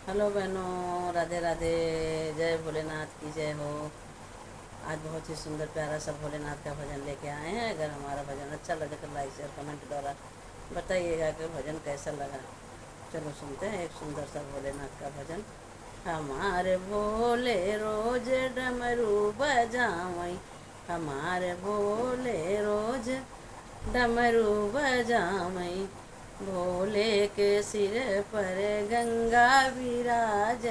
Hello बहनों, राधे राधे। जय भोलेनाथ की जय हो। आज बहुत ही सुंदर प्यारा सा भोलेनाथ का भजन लेके आए हैं। अगर हमारा भजन अच्छा लगे तो लाइक शेयर कमेंट द्वारा बताइएगा कि भजन कैसा लगा। चलो सुनते हैं एक सुंदर सा भोलेनाथ का भजन। हमारे भोले रोज डमरू बजावई, हमारे भोले रोज डमरू बजावई। भोले के सिर पर गंगा विराज,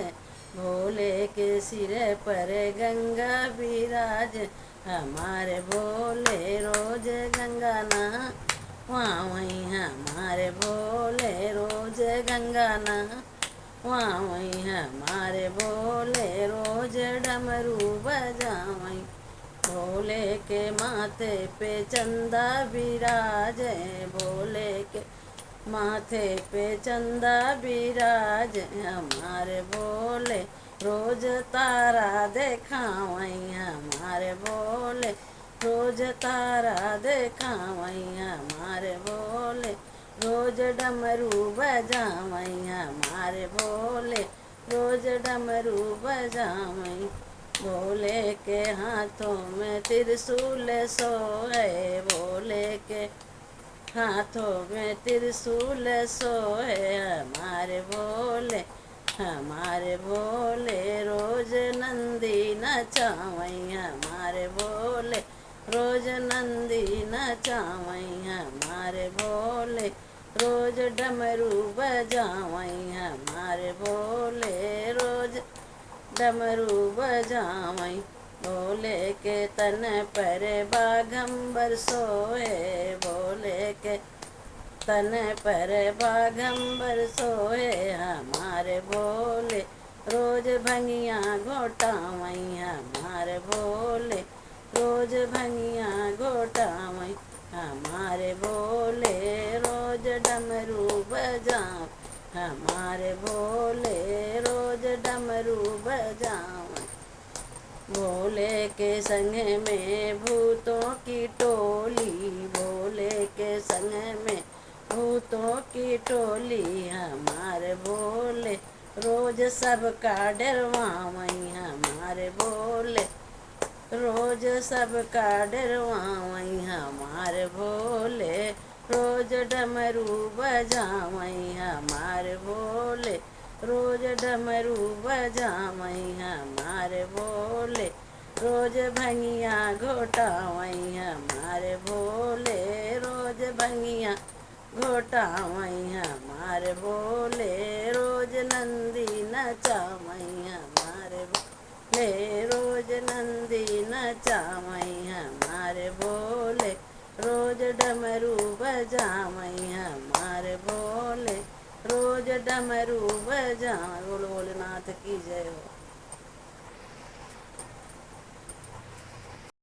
भोले के सिर पर गंगा विराज। हमारे भोले रोज गंगा नहावई, हमारे भोले रोज गंगा नहावई। हमारे भोले रोज डमरू बजावई। भोले के माथे पे चंदा विराजे, भोले के माथे पे चंदा विराज। हमारे भोले रोज तारा देखावई, हमारे भोले रोज तारा देखावई। हमारे भोले रोज डमरू बजावई, हमारे भोले रोज डमरू बजावई। भोले के हाथों में त्रिशूल सोए, भोले के हाथों में त्रिशूल सोए। हमारे भोले, हमारे भोले रोज नंदी नचावई, हमारे भोले रोज नंदी नचावई। हमारे भोले रोज डमरू बजावई, हमारे भोले रोज डमरू बजावई। भोले के तन पर बाघंबर सोए, भोले के तन पर बाघंबर सोए। हमारे भोले रोज भंगिया घोटावई, हमारे भोले रोज भंगिया घोटावई। हमारे भोले रोज डमरू बजाओ, हमारे भोले रोज डमरू बजाओ। भोले के संग में भूतों की टोली, भोले के संग में भूतों की टोली। हमारे भोले रोज सबका डरवावई, हमारे भोले रोज सबका डरवावई। हमारे भोले रोज डमरू बजावई, हमारे भोले रोज डमरू बजावई। हमारे भोले रोज भंगिया घोटावई, हमारे भोले रोज भंगिया घोटावई। हमारे भोले रोज नंदी नचावई, हमारे भोले रोज नंदी नचावई। हमारे भोले रोज डमरू बजावई, हमारे भोले रोज डमरू बजावई। बोलो भोलेनाथ की जय हो।